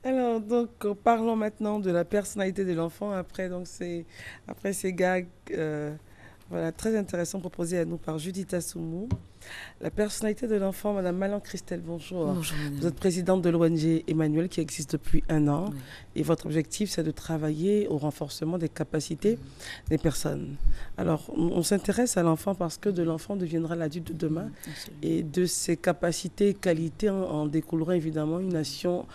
Alors, donc, parlons maintenant de la personnalité de l'enfant après ces gags voilà, très intéressants proposés à nous par Judith Assoumou. La personnalité de l'enfant, Madame Malan Christelle, bonjour. Bonjour Vous madame. êtes présidente de l'ONG Emmanuel qui existe depuis un an Oui. et votre objectif, c'est de travailler au renforcement des capacités des personnes. Alors, on s'intéresse à l'enfant parce que de l'enfant deviendra l'adulte de demain Absolument. et de ses capacités et qualités en découlera évidemment une nation,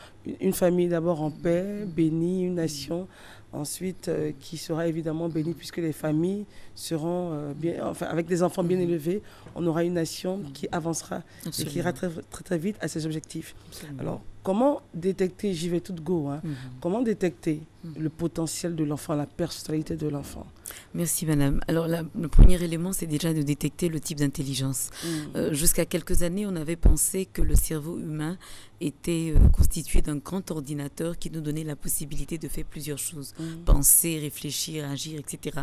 une famille d'abord en paix, bénie, une nation ensuite qui sera évidemment bénie puisque les familles seront bien, enfin avec des enfants bien élevés, on aura une nation qui avancera et qui ira Absolument. très, très, très vite à ses objectifs. Absolument. Alors, comment détecter, j'y vais toute go, hein, comment détecter Mhm. le potentiel de l'enfant, la personnalité de l'enfant? Merci madame. Alors le premier élément, c'est déjà de détecter le type d'intelligence. Jusqu'à quelques années, on avait pensé que le cerveau humain était constitué d'un grand ordinateur qui nous donnait la possibilité de faire plusieurs choses. Penser, réfléchir, agir, etc.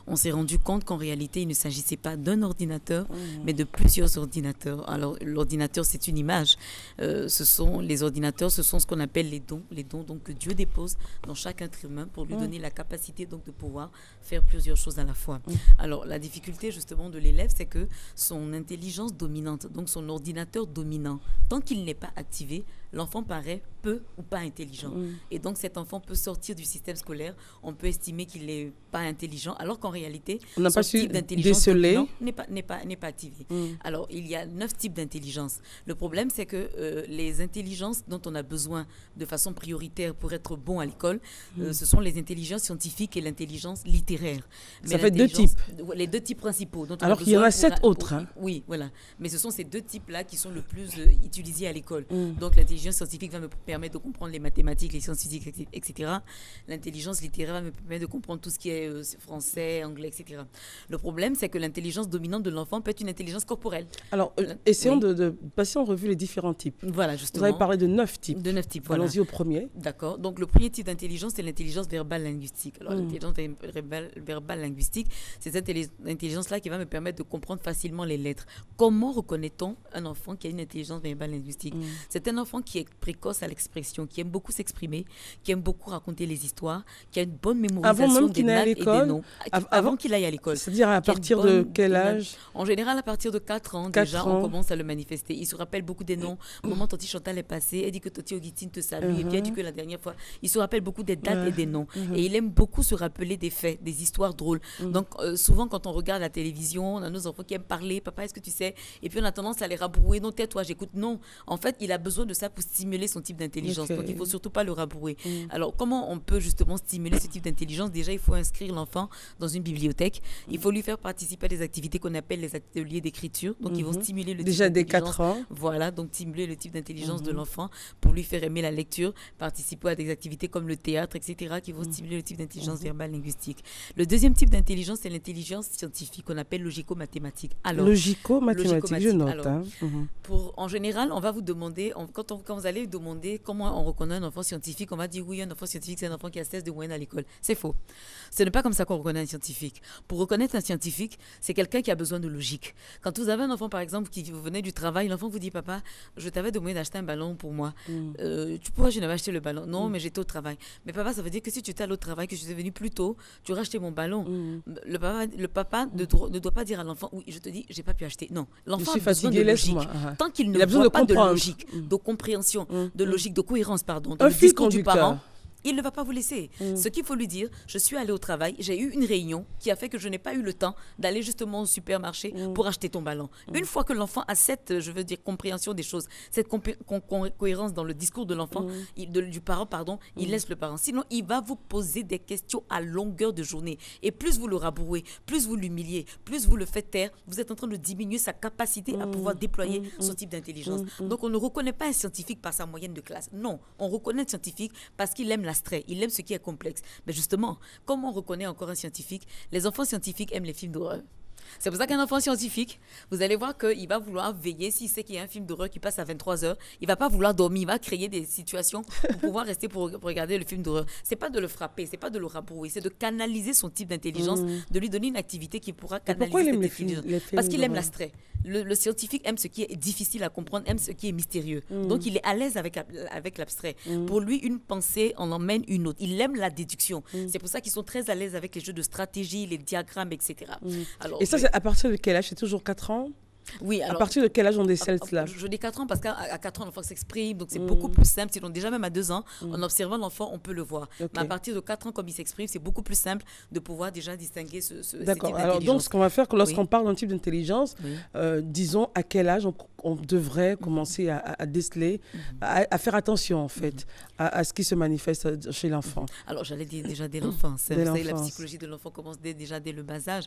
On s'est rendu compte qu'en réalité, il ne s'agissait pas d'un ordinateur, mais de plusieurs ordinateurs. Alors l'ordinateur, c'est une image. Les ordinateurs, ce sont ce qu'on appelle les dons donc, que Dieu dépose dans chaque être humain pour lui donner la capacité donc, de pouvoir faire plusieurs choses à la fois. Alors la difficulté justement de l'élève, c'est que son intelligence dominante, donc son ordinateur dominant, tant qu'il n'est pas activé, l'enfant paraît peu ou pas intelligent. Et donc cet enfant peut sortir du système scolaire, on peut estimer qu'il n'est pas intelligent, alors qu'en réalité, on n'a son pas su type d'intelligence déceler n'est pas activé. Alors il y a 9 types d'intelligence. Le problème, c'est que les intelligences dont on a besoin de façon prioritaire pour être bon à l'école, ce sont les intelligences scientifiques et l'intelligence littéraire. Mais ça fait deux types. Les deux types principaux. Dont on alors a qu'il y en a besoin 7 autres. Hein. Oui, voilà. Mais ce sont ces deux types-là qui sont le plus utilisés à l'école. Donc l'intelligence scientifique va me permettre de comprendre les mathématiques, les sciences physiques, etc. L'intelligence littéraire va me permettre de comprendre tout ce qui est français, anglais, etc. Le problème, c'est que l'intelligence dominante de l'enfant peut être une intelligence corporelle. Alors, essayons de passer en revue les différents types. Voilà, justement. Vous avez parlé de 9 types. De 9 types, voilà. Allons-y au premier. D'accord. Donc, le premier type d'intelligence, c'est l'intelligence verbale linguistique. Alors, l'intelligence verbale linguistique, c'est cette intelligence-là qui va me permettre de comprendre facilement les lettres. Comment reconnaît-on un enfant qui a une intelligence verbale linguistique? C'est un enfant qui est précoce à l'expression, qui aime beaucoup s'exprimer, qui aime beaucoup raconter les histoires, qui a une bonne mémorisation des dates et des noms. Avant qu'il aille à l'école. C'est-à-dire à partir de quel âge? En général, à partir de 4 ans, déjà, on commence à le manifester. Il se rappelle beaucoup des noms. Maman Toti Chantal est passée, elle dit que Toti Augustine te salue, et puis elle dit que la dernière fois, il se rappelle beaucoup des dates et des noms. Et il aime beaucoup se rappeler des faits, des histoires drôles. Donc, souvent, quand on regarde la télévision, on a nos enfants qui aiment parler, papa, est-ce que tu sais? Et puis, on a tendance à les rabrouer. Non, tais-toi, j'écoute. Non. En fait, il a besoin de ça pour stimuler son type d'intelligence. Donc, il ne faut surtout pas le rabrouer. Alors, comment on peut justement stimuler ce type d'intelligence? Déjà, il faut inscrire l'enfant dans une bibliothèque. Il faut lui faire participer à des activités qu'on appelle les ateliers d'écriture. Donc, ils vont stimuler le déjà type dès d'intelligence. 4 ans. Voilà, donc stimuler le type d'intelligence de l'enfant pour lui faire aimer la lecture, participer à des activités comme le théâtre, etc., qui vont stimuler le type d'intelligence verbale linguistique. Le deuxième type d'intelligence, c'est l'intelligence scientifique qu'on appelle logico-mathématique. Alors, logico-mathématique, je note. Alors, en général, on va vous demander, quand vous allez demander comment on reconnaît un enfant scientifique, on va dire oui, un enfant scientifique, c'est un enfant qui a 16 de moyenne à l'école. C'est faux. Ce n'est pas comme ça qu'on reconnaît un scientifique. Pour reconnaître un scientifique, c'est quelqu'un qui a besoin de logique. Quand vous avez un enfant, par exemple, qui vous venait du travail, l'enfant vous dit, papa, je t'avais demandé d'acheter un ballon pour moi. Pourquoi je n'avais acheté le ballon? Non, mais j'étais au travail. Mais papa, ça veut dire que si tu étais allé au travail, que je suis venu plus tôt, tu aurais acheté mon ballon. Le papa ne doit pas dire à l'enfant, oui, je te dis, j'ai pas pu acheter. Non, l'enfant a besoin de logique. Tant qu'il ne voit pas de logique, de compréhension, de logique, de cohérence, pardon, dans le discours du parent, il ne va pas vous laisser. Ce qu'il faut lui dire, je suis allée au travail, j'ai eu une réunion qui a fait que je n'ai pas eu le temps d'aller justement au supermarché pour acheter ton ballon. Une fois que l'enfant a cette, je veux dire, compréhension des choses, cette cohérence dans le discours de l'enfant, du parent, pardon, il laisse le parent. Sinon, il va vous poser des questions à longueur de journée. Et plus vous le rabrouez, plus vous l'humiliez, plus vous le faites taire, vous êtes en train de diminuer sa capacité à pouvoir déployer son type d'intelligence. Donc, on ne reconnaît pas un scientifique par sa moyenne de classe. Non, on reconnaît un scientifique parce qu'il aime l'abstrait, il aime ce qui est complexe. Mais justement, comment on reconnaît encore un scientifique? Les enfants scientifiques aiment les films d'horreur. C'est pour ça qu'un enfant scientifique, vous allez voir qu'il va vouloir veiller. S'il sait qu'il y a un film d'horreur qui passe à 23h, il va pas vouloir dormir. Il va créer des situations pour pouvoir rester pour regarder le film d'horreur. C'est pas de le frapper, c'est pas de le rabrouer, c'est de canaliser son type d'intelligence, de lui donner une activité qui pourra canaliser pourquoi il aime cette intelligence. Parce qu'il aime l'abstrait. Le scientifique aime ce qui est difficile à comprendre, aime ce qui est mystérieux. Donc, il est à l'aise avec l'abstrait. Pour lui, une pensée en emmène une autre. Il aime la déduction. C'est pour ça qu'ils sont très à l'aise avec les jeux de stratégie, les diagrammes, etc. Alors, et ça, c'est à partir de quel âge? C'est toujours 4 ans? Oui, alors, à partir de quel âge on décèle cela? Je dis 4 ans parce qu'à 4 ans, l'enfant s'exprime, donc c'est beaucoup plus simple. Sinon, déjà même à 2 ans, en observant l'enfant, on peut le voir. Mais à partir de 4 ans, comme il s'exprime, c'est beaucoup plus simple de pouvoir déjà distinguer ce type d'intelligence. D'accord. Alors, donc, ce qu'on va faire, lorsqu'on parle d'un type d'intelligence, disons à quel âge on devrait commencer à déceler, à faire attention, en fait, à ce qui se manifeste chez l'enfant. Alors, j'allais dire déjà dès l'enfance. Vous savez, la psychologie de l'enfant commence déjà dès le bas âge.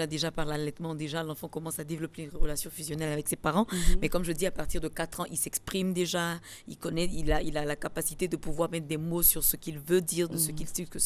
Déjà par l'allaitement, l'enfant commence à développer une relation fusionnelle avec ses parents. Mais comme je dis, à partir de 4 ans, il s'exprime déjà, il connaît, il a la capacité de pouvoir mettre des mots sur ce qu'il veut dire, de ce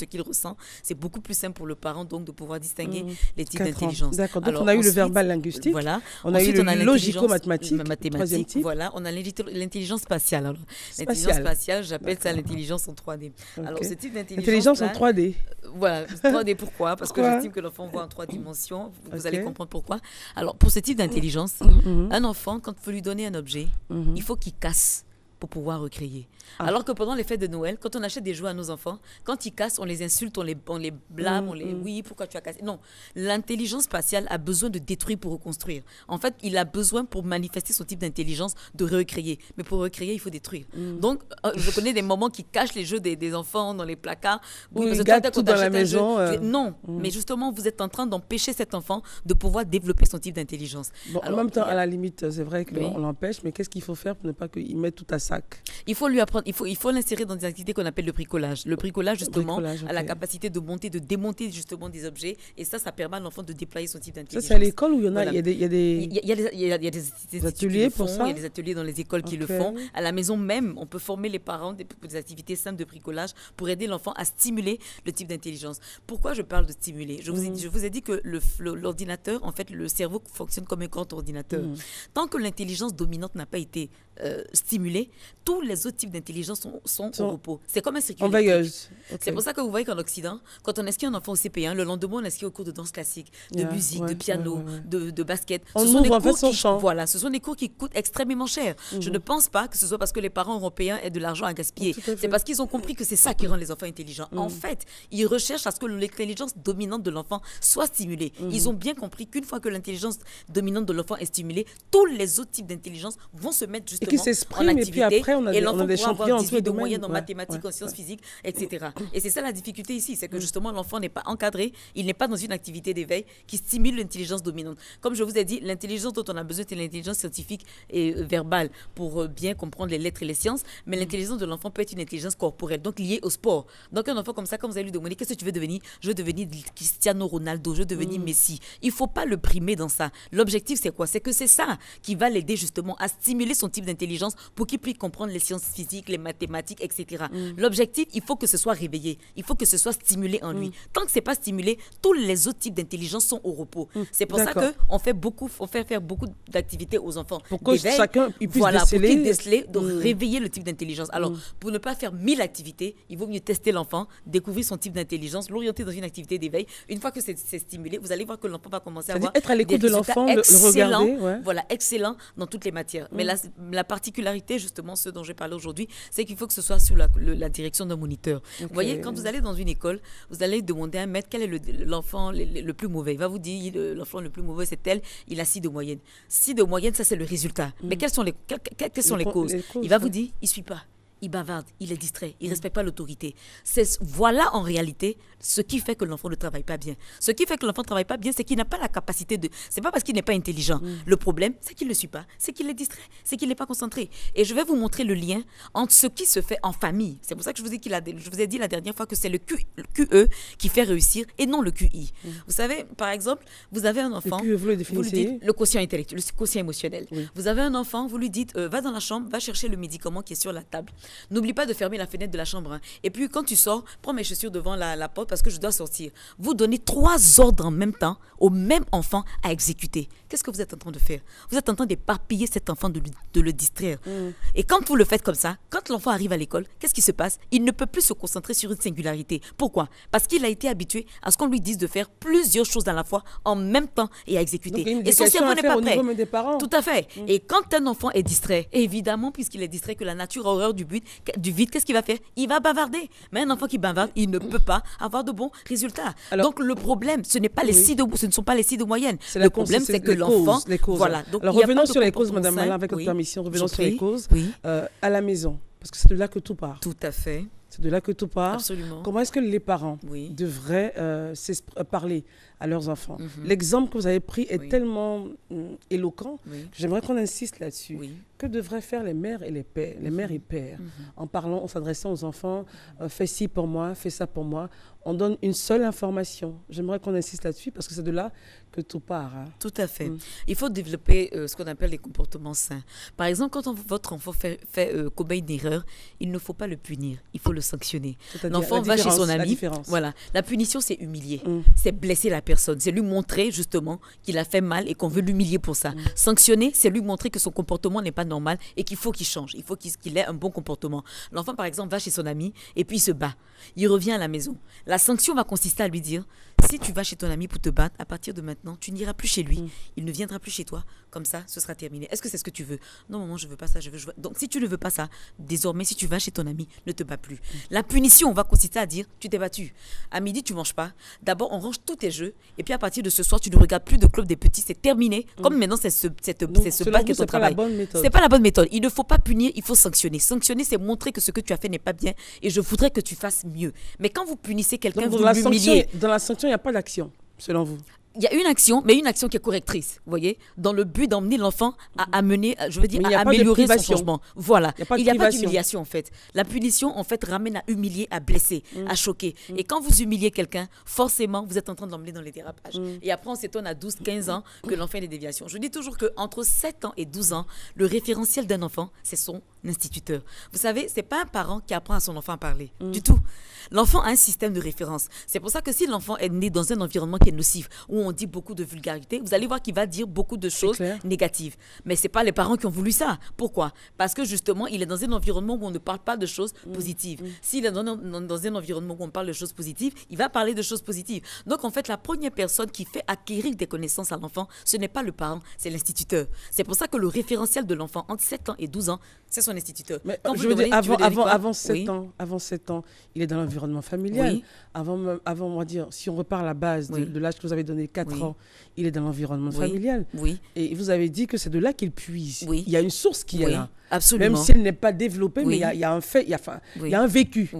qu'il ressent. C'est beaucoup plus simple pour le parent, donc, de pouvoir distinguer les types d'intelligence. D'accord, donc on a eu le verbal linguistique, voilà. On a eu le logico-mathématique, troisième type. Voilà, on a l'intelligence spatiale. L'intelligence spatiale, j'appelle ça l'intelligence en 3D. Alors, ce type d'intelligence en 3D. Voilà, 3D, pourquoi? Parce que j'estime que l'enfant voit en 3 dimensions. Vous allez comprendre pourquoi. Alors, pour ce type d'intelligence, un enfant, quand il faut lui donner un objet, il faut qu'il casse pour pouvoir recréer. Alors que pendant les fêtes de Noël, quand on achète des jouets à nos enfants, quand ils cassent, on les insulte, on les blâme, oui, pourquoi tu as cassé? Non, l'intelligence spatiale a besoin de détruire pour reconstruire. En fait, il a besoin, pour manifester son type d'intelligence, de recréer. Mais pour recréer, il faut détruire. Donc, je connais des moments qui cachent les jeux des enfants dans les placards. Ils gâtent tout dans la maison. Non, mais justement, vous êtes en train d'empêcher cet enfant de pouvoir développer son type d'intelligence. Bon, en même temps, à la limite, c'est vrai qu'on l'empêche, mais qu'est-ce qu'il faut faire pour ne pas qu'il mette tout à sac? Il faut lui apprendre, il faut l'insérer dans des activités qu'on appelle le bricolage. Le bricolage, justement, a la capacité de monter, de démonter justement des objets. Et ça permet à l'enfant de déployer son type d'intelligence. Ça, c'est à l'école où il y en a, il y a des ateliers pour ça? Il y a des ateliers dans les écoles qui le font. À la maison même, on peut former les parents des activités simples de bricolage pour aider l'enfant à stimuler le type d'intelligence. Pourquoi je parle de stimuler? Je vous ai dit que l'ordinateur, en fait, le cerveau fonctionne comme un grand ordinateur. Tant que l'intelligence dominante n'a pas été stimulée, tous les autres types d'intelligence sont au repos. C'est comme un circuit électrique. C'est pour ça que vous voyez qu'en Occident, quand on inscrit un enfant au CP1, le lendemain, on inscrit au cours de danse classique, de musique, de piano, de basket. Ce sont des cours voilà, ce sont des cours qui coûtent extrêmement cher. Je ne pense pas que ce soit parce que les parents européens aient de l'argent à gaspiller. C'est parce qu'ils ont compris que c'est ça qui rend les enfants intelligents. En fait, ils recherchent à ce que l'intelligence dominante de l'enfant soit stimulée. Ils ont bien compris qu'une fois que l'intelligence dominante de l'enfant est stimulée, tous les autres types d'intelligence vont se mettre justement en activité. Et puis après, on a des champions en tous les domaines. Moyenne en mathématiques, en sciences physiques, etc. Et c'est ça la difficulté ici, c'est que justement l'enfant n'est pas encadré, il n'est pas dans une activité d'éveil qui stimule l'intelligence dominante. Comme je vous ai dit, l'intelligence dont on a besoin, c'est l'intelligence scientifique et verbale pour bien comprendre les lettres et les sciences, mais l'intelligence de l'enfant peut être une intelligence corporelle, donc liée au sport. Donc un enfant comme ça, quand vous allez lui demander qu'est-ce que tu veux devenir, je veux devenir Cristiano Ronaldo, je veux devenir Messi. Il ne faut pas le primer dans ça. L'objectif, c'est quoi? C'est que c'est ça qui va l'aider justement à stimuler son type d'intelligence pour qu'il puisse comprendre les sciences physiques, les mathématiques, etc. L'objectif, il faut que ce soit réveillé. Il faut que ce soit stimulé en lui. Tant que ce n'est pas stimulé, tous les autres types d'intelligence sont au repos. C'est pour ça qu'on fait faire beaucoup d'activités aux enfants. Pour que chacun puisse déceler, de réveiller le type d'intelligence. Alors, pour ne pas faire 1000 activités, il vaut mieux tester l'enfant, découvrir son type d'intelligence, l'orienter dans une activité d'éveil. Une fois que c'est stimulé, vous allez voir que l'enfant va commencer à avoir être à l'écoute de l'enfant, le regarder. Voilà, excellent dans toutes les matières. Mais la particularité, justement, ce dont je vais parler aujourd'hui, c'est qu'il faut que ce soit sous la direction d'un moniteur. Vous voyez, quand vous allez dans une école, vous allez demander à un maître quel est l'enfant le plus mauvais. Il va vous dire, l'enfant le plus mauvais, c'est tel, il a 6 de moyenne. 6 de moyenne, ça c'est le résultat. Mais quelles sont les causes? Il va vous dire, il ne suit pas. Il bavarde, il est distrait, il ne respecte pas l'autorité. Voilà en réalité ce qui fait que l'enfant ne travaille pas bien. Ce qui fait que l'enfant ne travaille pas bien, c'est qu'il n'a pas la capacité de... C'est pas parce qu'il n'est pas intelligent. Le problème, c'est qu'il ne le suit pas, c'est qu'il est distrait, c'est qu'il n'est pas concentré. Et je vais vous montrer le lien entre ce qui se fait en famille. C'est pour ça que je vous ai dit la dernière fois que c'est le QE qui fait réussir et non le QI. Vous savez, par exemple, vous avez un enfant, vous lui dites le quotient intellectuel, le quotient émotionnel. Vous avez un enfant, vous lui dites, va dans la chambre, va chercher le médicament qui est sur la table. N'oublie pas de fermer la fenêtre de la chambre. Hein. Et puis, quand tu sors, prends mes chaussures devant la porte parce que je dois sortir. Vous donnez 3 ordres en même temps au même enfant à exécuter. Qu'est-ce que vous êtes en train de faire? Vous êtes en train d'éparpiller cet enfant, de le distraire. Et quand vous le faites comme ça, quand l'enfant arrive à l'école, qu'est-ce qui se passe? Il ne peut plus se concentrer sur une singularité. Pourquoi? Parce qu'il a été habitué à ce qu'on lui dise de faire plusieurs choses à la fois en même temps et à exécuter. Donc, et son cerveau n'est pas prêt. Des parents. Tout à fait. Et quand un enfant est distrait, évidemment, puisqu'il est distrait, que la nature a horreur du vide, qu'est-ce qu'il va faire? Il va bavarder. Mais un enfant qui bavarde, il ne peut pas avoir de bons résultats. Alors, donc le problème, ce n'est pas ce ne sont pas les signes de moyenne. Le problème, c'est que l'enfant... Voilà. Donc, alors revenons sur les causes, Madame Malin, avec votre permission. Revenons sur les causes à la maison. Parce que c'est de là que tout part. Tout à fait. C'est de là que tout part. Absolument. Comment est-ce que les parents devraient parler à leurs enfants? L'exemple que vous avez pris est tellement éloquent que j'aimerais qu'on insiste là-dessus. Que devraient faire les mères et les pères, les mères et pères, en parlant, en s'adressant aux enfants, fais ci pour moi, fais ça pour moi. On donne une seule information. J'aimerais qu'on insiste là-dessus parce que c'est de là que tout part. Hein. Tout à fait. Il faut développer ce qu'on appelle les comportements sains. Par exemple, quand votre enfant commet une erreur, il ne faut pas le punir, il faut le sanctionner. L'enfant va chez son ami. Voilà. La punition, c'est humilier. C'est blesser la personne. C'est lui montrer justement qu'il a fait mal et qu'on veut l'humilier pour ça. Sanctionner, c'est lui montrer que son comportement n'est pas normal et qu'il faut qu'il change. Il faut qu'il ait un bon comportement. L'enfant, par exemple, va chez son ami et puis il se bat. Il revient à la maison. La sanction va consister à lui dire, si tu vas chez ton ami pour te battre, à partir de maintenant, tu n'iras plus chez lui. Il ne viendra plus chez toi. Comme ça, ce sera terminé. Est-ce que c'est ce que tu veux? Non, maman, je veux pas ça. Je veux jouer. Donc, si tu ne veux pas ça, désormais, si tu vas chez ton ami, ne te bats plus. La punition va consister à dire, tu t'es battu. À midi, tu manges pas. D'abord, on range tous tes jeux. Et puis, à partir de ce soir, tu ne regardes plus de Club des Petits. C'est terminé. Comme maintenant, c'est ce bac qui est ton travail. C'est pas la bonne méthode. Il ne faut pas punir, il faut sanctionner. Sanctionner, c'est montrer que ce que tu as fait n'est pas bien et je voudrais que tu fasses mieux. Mais quand vous punissez quelqu'un, vous l'humiliez. Dans la sanction, il n'y a pas d'action, selon vous? Il y a une action, mais une action qui est correctrice, vous voyez, dans le but d'emmener l'enfant à amener, je veux dire, à améliorer son changement. Voilà. Il n'y a pas d'humiliation, en fait. La punition, en fait, ramène à humilier, à blesser, à choquer. Et quand vous humiliez quelqu'un, forcément, vous êtes en train de l'emmener dans les dérapages. Et après, on s'étonne à 12, 15 ans que l'enfant ait des déviations. Je dis toujours qu'entre 7 ans et 12 ans, le référentiel d'un enfant, c'est son instituteur. Vous savez, ce n'est pas un parent qui apprend à son enfant à parler, du tout. L'enfant a un système de référence. C'est pour ça que si l'enfant est né dans un environnement qui est nocif, où on dit beaucoup de vulgarité, vous allez voir qu'il va dire beaucoup de choses négatives. Mais ce n'est pas les parents qui ont voulu ça. Pourquoi? Parce que justement, il est dans un environnement où on ne parle pas de choses positives. S'il est dans un environnement où on parle de choses positives, il va parler de choses positives. Donc, en fait, la première personne qui fait acquérir des connaissances à l'enfant, ce n'est pas le parent, c'est l'instituteur. C'est pour ça que le référentiel de l'enfant entre 7 ans et 12 ans, c'est son instituteur. Mais je veux dire, avant 7 ans, il est dans l'environnement familial. Avant, on va dire, si on repart à la base de l'âge que vous avez donné, 4 ans, il est dans l'environnement familial. Et vous avez dit que c'est de là qu'il puise. Il y a une source qui est là. Absolument. Même si elle n'est pas développée, mais il y a un fait, il y a un vécu.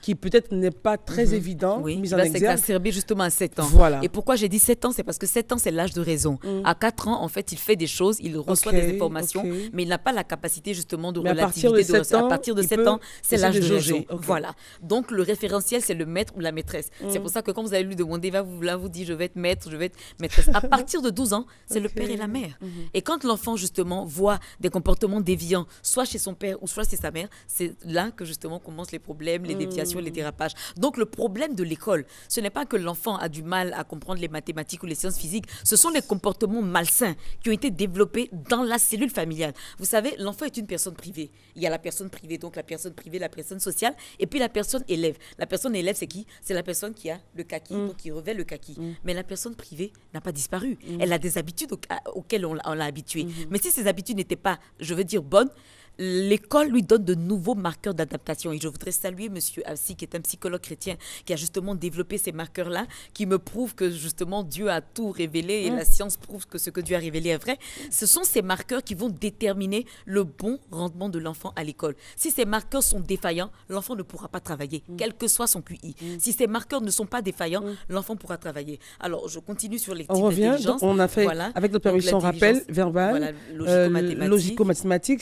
Qui peut-être n'est pas très évident, mis en exergue. Il va s'exacerber justement à 7 ans. Voilà. Et pourquoi j'ai dit 7 ans? C'est parce que 7 ans, c'est l'âge de raison. À 4 ans, en fait, il fait des choses, il reçoit des informations, mais il n'a pas la capacité justement de relativité. À partir de 7 ans, c'est l'âge de raison. Voilà. Donc, le référentiel, c'est le maître ou la maîtresse. C'est pour ça que quand vous allez lui demander, là, vous dit, je vais être maître, je vais être maîtresse. À partir de 12 ans, c'est le père et la mère. Et quand l'enfant, justement, voit des comportements déviants, soit chez son père ou soit chez sa mère, c'est là que, justement, commencent les problèmes, les déviations, les dérapages. Donc, le problème de l'école, ce n'est pas que l'enfant a du mal à comprendre les mathématiques ou les sciences physiques. Ce sont les comportements malsains qui ont été développés dans la cellule familiale. Vous savez, l'enfant est une personne privée. Il y a la personne privée, donc la personne privée, la personne sociale, et puis la personne élève. La personne élève, c'est qui? C'est la personne qui a le kaki, donc qui revêt le kaki. Mais la personne privée n'a pas disparu. Elle a des habitudes auxquelles on l'a habituée. Mais si ces habitudes n'étaient pas, je veux dire, bonnes, l'école lui donne de nouveaux marqueurs d'adaptation. Et je voudrais saluer M. Absi, qui est un psychologue chrétien, qui a justement développé ces marqueurs-là, qui me prouvent que justement Dieu a tout révélé et la science prouve que ce que Dieu a révélé est vrai. Ce sont ces marqueurs qui vont déterminer le bon rendement de l'enfant à l'école. Si ces marqueurs sont défaillants, l'enfant ne pourra pas travailler, quel que soit son QI. Si ces marqueurs ne sont pas défaillants, l'enfant pourra travailler. Alors, je continue sur les types d'intelligence. On a fait, avec notre permission, rappel verbal, logico-mathématique,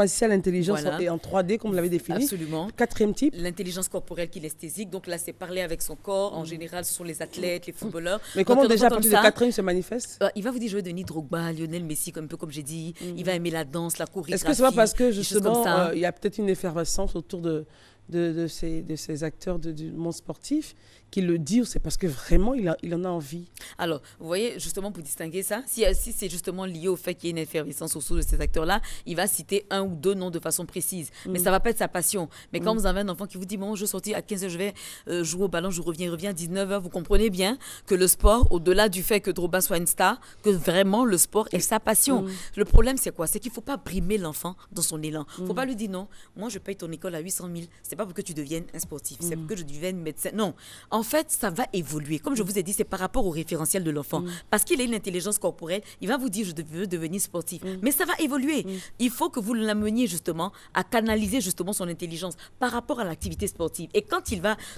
spatiale, intelligence Voilà. et en 3D, comme vous l'avez défini. Absolument. Quatrième type. L'intelligence corporelle kinesthésique. Donc là, c'est parler avec son corps. En général, ce sont les athlètes, les footballeurs. Mais Donc, comment un déjà à enfant partir comme de ça, quatrième se manifeste? il va vous dire, je veux devenir Drogba, Lionel Messi, un peu comme j'ai dit. Il va aimer la danse, la chorégraphie. Est-ce que c'est pas parce que des choses comme justement, ça. il y a peut-être une effervescence autour de ces acteurs du monde sportif qui le dit, ou c'est parce que vraiment il en a envie? Alors, vous voyez, justement, pour distinguer ça, si c'est justement lié au fait qu'il y ait une effervescence autour de ces acteurs-là, il va citer un ou deux noms de façon précise. Mais ça ne va pas être sa passion. Mais quand vous avez un enfant qui vous dit, bon, je sortis à 15h, je vais jouer au ballon, je reviens à 19h, vous comprenez bien que le sport, au-delà du fait que Drogba soit une star, que vraiment le sport est sa passion. Le problème, c'est quoi? C'est qu'il ne faut pas brimer l'enfant dans son élan. Il ne faut pas lui dire, non, moi, je paye ton école à 800 000. C'est pas pour que tu deviennes un sportif, c'est pour que je devienne médecin. Non. En fait, ça va évoluer. Comme je vous ai dit, c'est par rapport au référentiel de l'enfant. Parce qu'il a une intelligence corporelle, il va vous dire, je veux devenir sportif. Mais ça va évoluer. Il faut que vous l'ameniez justement à canaliser justement son intelligence par rapport à l'activité sportive. Et quand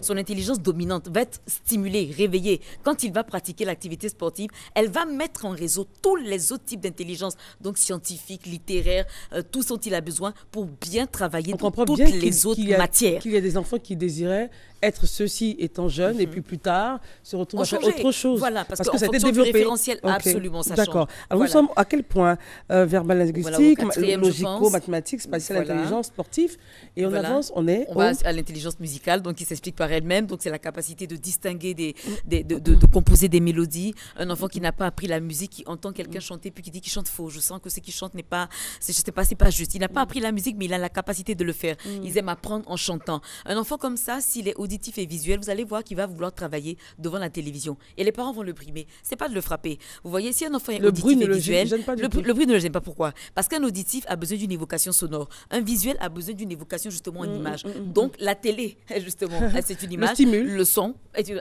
son intelligence dominante va être stimulée, réveillée, quand il va pratiquer l'activité sportive, elle va mettre en réseau tous les autres types d'intelligence, donc scientifique, littéraire, tout ce dont il a besoin pour bien travailler dans toutes les autres matières. Qu'il y a des enfants qui désiraient être ceci étant jeune et puis plus tard se retrouvent à faire autre chose. Voilà, parce que ça a été développé. Référentiel, absolument, ça change. D'accord. Alors nous sommes à quel point verbal linguistique, logico, mathématiques, spatial, intelligence, sportif, et on avance, on va à l'intelligence musicale, donc qui s'explique par elle-même, donc c'est la capacité de distinguer de composer des mélodies. Un enfant qui n'a pas appris la musique, qui entend quelqu'un chanter puis qui dit qu'il chante faux. Je sens que ce qu'il chante n'est pas, je sais pas, c'est pas juste. Il n'a pas appris la musique, mais il a la capacité de le faire. Ils aiment apprendre en chantant. Un enfant comme ça, s'il est auditif et visuel, vous allez voir qu'il va vouloir travailler devant la télévision. Et les parents vont le brimer. C'est pas de le frapper. Vous voyez, si un enfant est auditif et visuel, le bruit ne le gêne pas. Pourquoi? Parce qu'un auditif a besoin d'une évocation sonore. Un visuel a besoin d'une évocation justement en image. Donc la télé, justement, c'est une image. Le son.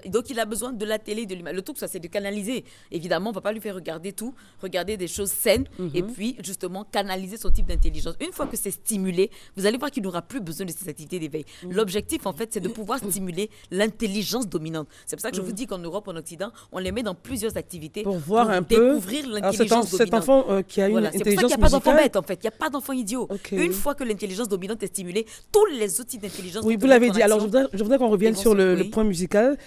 Donc il a besoin de la télé, de l'image. Le truc, ça, c'est de canaliser. Évidemment, on ne va pas lui faire regarder tout, regarder des choses saines et puis justement canaliser son type d'intelligence. Une fois que c'est stimulé, vous allez voir qu'il n'aura plus besoin de ces activités d'éveil. L'objectif, en fait, c'est de pouvoir stimuler l'intelligence dominante. C'est pour ça que je vous dis qu'en Europe, en Occident, on les met dans plusieurs activités pour voir un découvrir peu l'intelligence dominante. Cet enfant qui a une intelligence musicale. C'est pour ça qu'il n'y a pas d'enfant bête, en fait. Il n'y a pas d'enfant idiot. Une fois que l'intelligence dominante est stimulée, tous les autres types d'intelligence... Oui, vous l'avez dit. Alors, je voudrais qu'on revienne sur le point musical.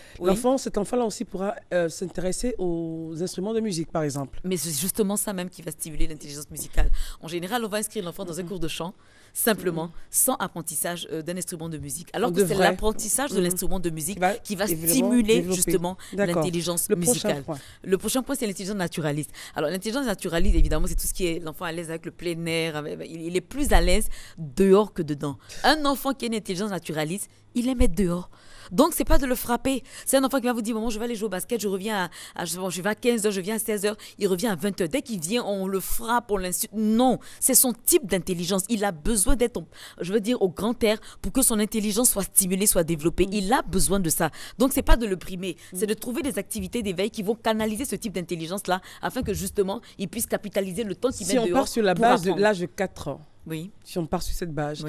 Cet enfant-là aussi pourra s'intéresser aux instruments de musique, par exemple. Mais c'est justement ça même qui va stimuler l'intelligence musicale. En général, on va inscrire l'enfant dans un cours de chant, simplement, sans apprentissage d'un instrument de musique. Alors que c'est l'apprentissage de l'instrument de musique qui va stimuler justement l'intelligence musicale. Le prochain point, c'est l'intelligence naturaliste. Alors, l'intelligence naturaliste, évidemment, c'est tout ce qui est l'enfant à l'aise avec le plein air. Il est plus à l'aise dehors que dedans. Un enfant qui a une intelligence naturaliste, il aime être dehors. Donc, c'est pas de le frapper. C'est un enfant qui va vous dire, maman, je vais aller jouer au basket, je reviens je vais à 15h, je viens à 16h, il revient à 20h. Dès qu'il vient, on le frappe, on l'insulte. Non, c'est son type d'intelligence. Il a besoin d'être, je veux dire, au grand air pour que son intelligence soit stimulée, soit développée. Il a besoin de ça. Donc, c'est pas de le primer. C'est de trouver des activités d'éveil qui vont canaliser ce type d'intelligence-là afin que, justement, il puisse capitaliser le temps qu'il met dehors. Si on part sur la base de l'âge de 4 ans, oui. Si on part sur cette base,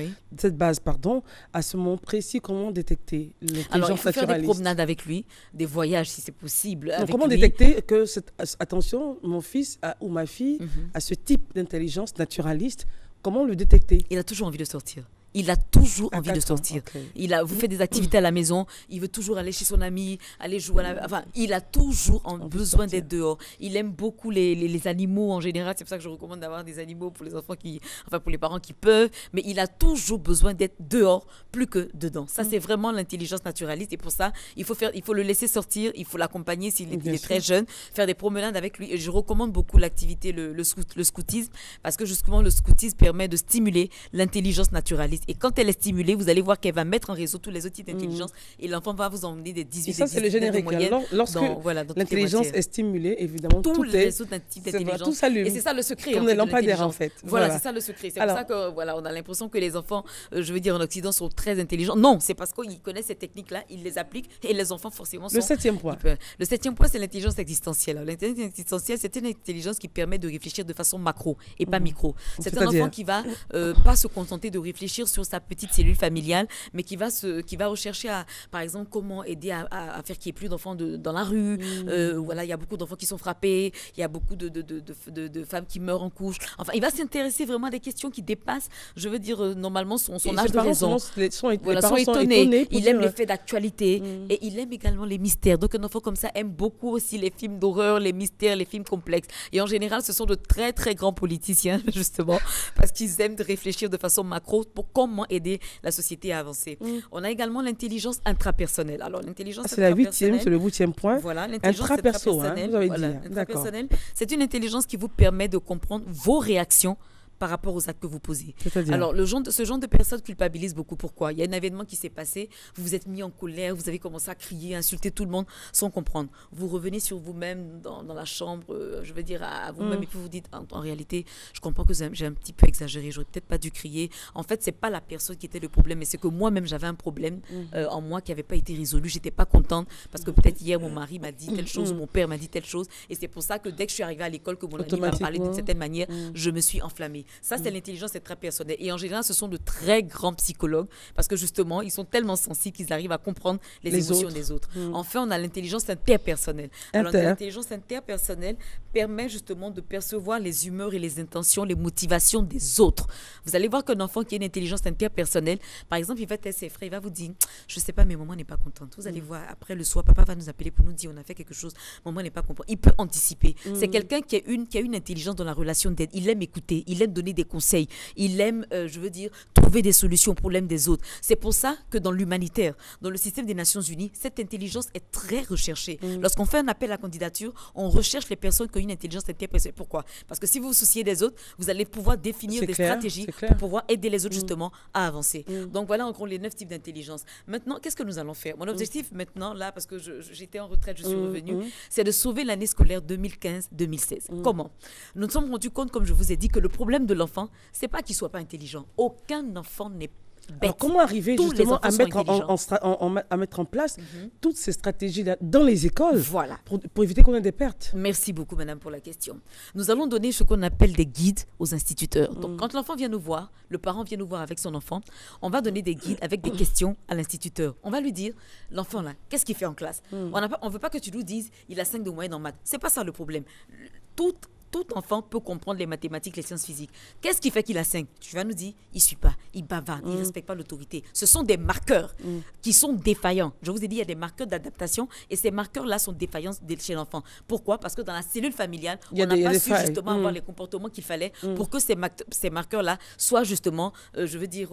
à ce moment précis, comment détecter l'intelligence naturaliste? Alors, il faut faire des promenades avec lui, des voyages si c'est possible. Donc, comment détecter que, attention, mon fils ou ma fille a ce type d'intelligence naturaliste? Comment le détecter? Il a toujours envie de sortir. Il a toujours envie de sortir. Vous faites des activités à la maison, il veut toujours aller chez son ami, aller jouer il a toujours besoin d'être dehors. Il aime beaucoup les animaux en général. C'est pour ça que je recommande d'avoir des animaux pour les enfants pour les parents qui peuvent. Mais il a toujours besoin d'être dehors plus que dedans. Ça, c'est vraiment l'intelligence naturaliste. Et pour ça, il faut le laisser sortir, il faut l'accompagner s'il est très jeune, faire des promenades avec lui. Et je recommande beaucoup l'activité, le scoutisme, parce que justement, le scoutisme permet de stimuler l'intelligence naturaliste. Et quand elle est stimulée, vous allez voir qu'elle va mettre en réseau tous les autres types d'intelligence et l'enfant va vous emmener des 18 et ça, c'est le générique. Lorsque l'intelligence est stimulée, évidemment, tous les autres types d'intelligence. Tout s'allume. Et c'est ça le secret. Comme des lampadaires, en fait. Voilà, c'est ça le secret. C'est pour ça que, on a l'impression que les enfants, je veux dire, en Occident, sont très intelligents. Non, c'est parce qu'ils connaissent ces techniques-là, ils les appliquent et les enfants, forcément, sont... Le 7e point. Le 7e point, c'est l'intelligence existentielle. L'intelligence existentielle, c'est une intelligence qui permet de réfléchir de façon macro et pas micro. C'est un enfant qui va pas se contenter de réfléchir sur sa petite cellule familiale, mais qui va rechercher, par exemple, comment aider à faire qu'il n'y ait plus d'enfants dans la rue. Voilà, il y a beaucoup d'enfants qui sont frappés, il y a beaucoup de femmes qui meurent en couche. Enfin, il va s'intéresser vraiment à des questions qui dépassent, je veux dire, normalement, son âge de raison. Sont étonnés. Il aime les faits d'actualité et il aime également les mystères. Donc, un enfant comme ça aime beaucoup aussi les films d'horreur, les mystères, les films complexes. Et en général, ce sont de très, très grands politiciens, justement, parce qu'ils aiment de réfléchir de façon macro pour comment aider la société à avancer. On a également l'intelligence intrapersonnelle. Alors, l'intelligence c'est la 8e, c'est le 8e point. Voilà, l'intelligence intrapersonnelle. Vous avez dit. Intrapersonnelle, c'est une intelligence qui vous permet de comprendre vos réactions par rapport aux actes que vous posez. Alors, ce genre de personnes culpabilise beaucoup. Pourquoi ? Il y a un événement qui s'est passé, vous vous êtes mis en colère, vous avez commencé à crier, à insulter tout le monde sans comprendre. Vous revenez sur vous-même dans la chambre, je veux dire, à vous-même, et puis vous dites, en réalité, je comprends que j'ai un petit peu exagéré, j'aurais peut-être pas dû crier. En fait, c'est pas la personne qui était le problème, mais c'est que moi-même, j'avais un problème en moi qui n'avait pas été résolu. J'étais pas contente parce que peut-être hier, mon mari m'a dit telle chose, mon père m'a dit telle chose, et c'est pour ça que dès que je suis arrivée à l'école, que mon ami m'a parlé d'une certaine manière, je me suis enflammée. Ça, c'est l'intelligence intrapersonnelle. Et en général, ce sont de très grands psychologues parce que justement, ils sont tellement sensibles qu'ils arrivent à comprendre les émotions des autres. Enfin, on a l'intelligence interpersonnelle. Alors, l'intelligence interpersonnelle permet justement de percevoir les humeurs et les intentions, les motivations des autres. Vous allez voir qu'un enfant qui a une intelligence interpersonnelle, par exemple, il va être ses frères, il va vous dire, je ne sais pas, mais maman n'est pas contente. Vous allez voir, après le soir, papa va nous appeler pour nous dire, on a fait quelque chose, maman n'est pas contente. Il peut anticiper. C'est quelqu'un qui a une intelligence dans la relation d'aide. Il aime écouter, il aime donner des conseils. Il aime, je veux dire, trouver des solutions aux problèmes des autres. C'est pour ça que dans l'humanitaire, dans le système des Nations Unies, cette intelligence est très recherchée. Lorsqu'on fait un appel à candidature, on recherche les personnes qui ont une intelligence interpersonnelle. Pourquoi ? Parce que si vous vous souciez des autres, vous allez pouvoir définir des stratégies pour pouvoir aider les autres justement à avancer. Donc voilà en gros les 9 types d'intelligence. Maintenant, qu'est-ce que nous allons faire ? Mon objectif maintenant, là, parce que j'étais en retraite, je suis revenue, c'est de sauver l'année scolaire 2015-2016. Comment ? Nous nous sommes rendus compte, comme je vous ai dit, que le problème de l'enfant, c'est pas qu'il soit pas intelligent. Aucun enfant n'est bête. Alors, comment arriver justement à mettre en place toutes ces stratégies-là dans les écoles pour éviter qu'on ait des pertes ? Merci beaucoup, madame, pour la question. Nous allons donner ce qu'on appelle des guides aux instituteurs. Donc, quand l'enfant vient nous voir, le parent vient nous voir avec son enfant, on va donner des guides avec des questions à l'instituteur. On va lui dire, l'enfant là, qu'est-ce qu'il fait en classe ? On ne veut pas que tu nous dises, il a 5 de moyenne en maths. C'est pas ça le problème. Tout enfant peut comprendre les mathématiques, les sciences physiques. Qu'est-ce qui fait qu'il a 5 ? Tu vas nous dire, il ne suit pas, il bavarde, il ne respecte pas l'autorité. Ce sont des marqueurs qui sont défaillants. Je vous ai dit, il y a des marqueurs d'adaptation et ces marqueurs-là sont défaillants chez l'enfant. Pourquoi ? Parce que dans la cellule familiale, on n'a pas su justement avoir les comportements qu'il fallait pour que ces marqueurs-là soient justement, je veux dire,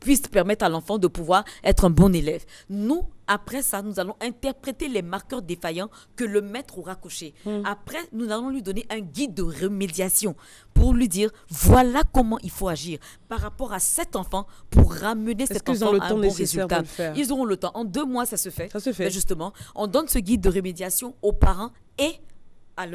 puissent permettre à l'enfant de pouvoir être un bon élève. Nous, après ça, nous allons interpréter les marqueurs défaillants que le maître aura cochés. Après, nous allons lui donner un guide de remédiation pour lui dire voilà comment il faut agir par rapport à cet enfant pour ramener cet enfant à un bon résultat. Ils auront le temps. En 2 mois, ça se fait. Mais justement, on donne ce guide de remédiation aux parents et à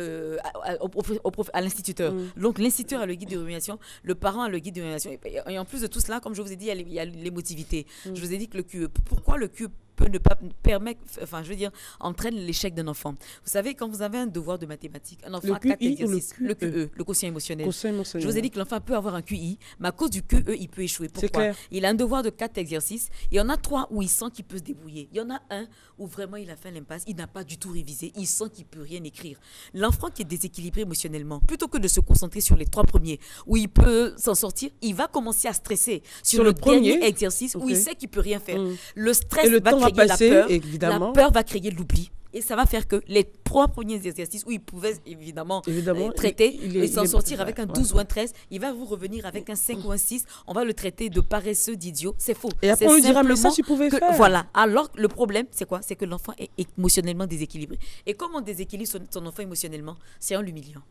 l'instituteur. Donc, l'instituteur a le guide de remédiation, le parent a le guide de remédiation. Et en plus de tout cela, comme je vous ai dit, il y a l'émotivité. Je vous ai dit que le QE, pourquoi le QE peut ne pas permettre, enfin, je veux dire, entraîne l'échec d'un enfant. Vous savez, quand vous avez un devoir de mathématiques, un enfant a 4 exercices, le QE, le quotient émotionnel. Je vous ai dit que l'enfant peut avoir un QI, mais à cause du QE, il peut échouer. Pourquoi ? Il a un devoir de 4 exercices. Il y en a 3 où il sent qu'il peut se débrouiller. Il y en a un où vraiment il a fait l'impasse, il n'a pas du tout révisé, il sent qu'il ne peut rien écrire. L'enfant qui est déséquilibré émotionnellement, plutôt que de se concentrer sur les 3 premiers, où il peut s'en sortir, il va commencer à stresser sur le dernier exercice où il sait qu'il ne peut rien faire. Le stress va créer la peur. La peur va créer l'oubli. Et ça va faire que les 3 premiers exercices où il pouvait évidemment traiter et s'en sortir avec un 12 ou un 13, il va vous revenir avec un 5 ou un 6. On va le traiter de paresseux, d'idiot. C'est faux. Et après, on lui dira, mais ça, tu pouvais faire. Voilà. Alors, le problème, c'est quoi ? C'est que l'enfant est émotionnellement déséquilibré. Et comment on déséquilibre son enfant émotionnellement ? C'est en l'humiliant.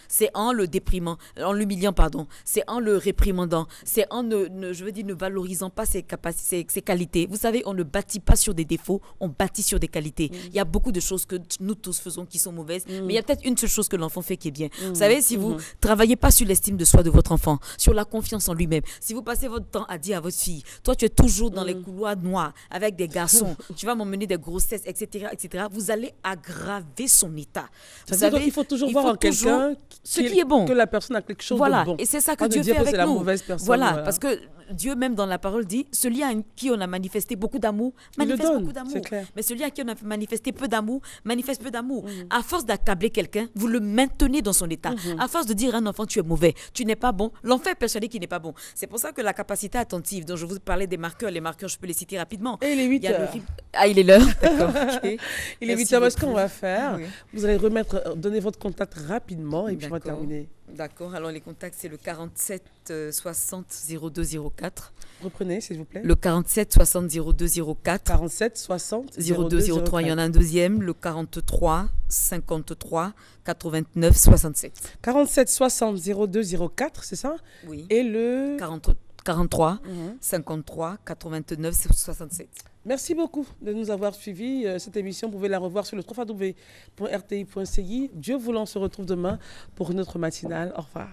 C'est en le déprimant. En l'humiliant, pardon. C'est en le réprimandant. C'est en ne valorisant pas ses capacités, ses qualités. Vous savez, on ne bâtit pas sur des défauts, on bâtit sur des qualités. Il y a beaucoup de choses que nous tous faisons choses qui sont mauvaises, mais il y a peut-être une seule chose que l'enfant fait qui est bien. Vous savez, si vous travaillez pas sur l'estime de soi de votre enfant, sur la confiance en lui-même, si vous passez votre temps à dire à votre fille, toi tu es toujours dans les couloirs noirs avec des garçons, tu vas m'emmener des grossesses, etc., vous allez aggraver son état. Vous savez, il faut toujours voir en quelqu'un ce qui est bon. Que la personne a quelque chose voilà. de bon. Et c'est ça que Pas Dieu de dire fait que avec c'est la nous. mauvaise personne. Voilà, parce que Dieu même dans la parole dit, celui à qui on a manifesté beaucoup d'amour, manifeste beaucoup d'amour. Mais celui à qui on a manifesté peu d'amour, manifeste peu d'amour. À force d'accabler quelqu'un, vous le maintenez dans son état. À force de dire à un enfant, tu es mauvais, tu n'es pas bon, l'enfant est persuadé qu'il n'est pas bon. C'est pour ça que la capacité attentive, dont je vous parlais des marqueurs, les marqueurs, je peux les citer rapidement. Et il est 8 heures. Ah, il est l'heure. D'accord. Okay. Il est 8 heures. Ce qu'on va faire, vous allez donner votre contact rapidement et puis on va terminer. D'accord. Alors, les contacts, c'est le 47 60 02 04. Reprenez, s'il vous plaît. Le 47 60 02 04. 47 60 02 03. Il y en a un deuxième, le 43 53 89 67. 47 60 02 04, c'est ça? Oui. Et le 43 53 89 67. Merci beaucoup de nous avoir suivis. Cette émission, vous pouvez la revoir sur le www.rti.ci. Dieu voulant, on se retrouve demain pour une autre matinale. Au revoir.